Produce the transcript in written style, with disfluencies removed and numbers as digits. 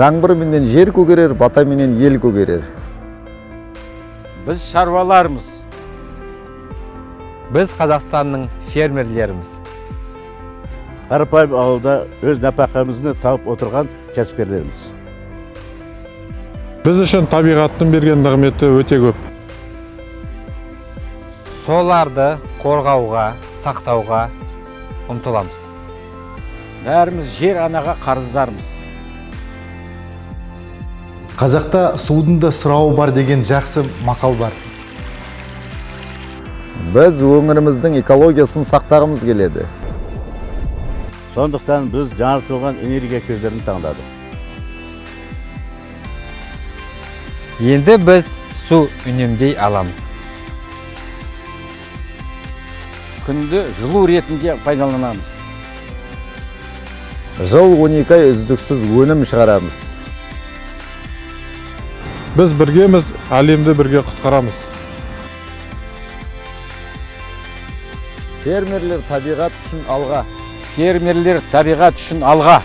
Жаңбыр менен жер көгерер, бата менен ел көгерер. Біз шаруалармыз. Біз Қазақстанның фермерлеріміз. Қарапайым ауылда өз нәпақамызды тауып отырған кәсіпкерлеріміз. Біз үшін табиғаттың берген нығметі өте көп. Соларды қорғауға, сақтауға ұмтыламыз. Бәріміз жер анаға қарыздармыз. Қазақта судың да сұрауы бар деген жақсы мақал бар. Біз өңіріміздің экологиясын сақтағымыз келеді. Сондықтан біз жаңартылған энергия көздерін таңдадық. Енді біз су үнемдей аламыз. Күнді жылу ретінде пайдаланамыз. Жыл 12 ай үздіксіз өнім шығарамыз. Біз біргеміз, әлемді бірге құтқарамыз. Фермерлер табиғат үшін алға. Фермерлер табиғат үшін алға.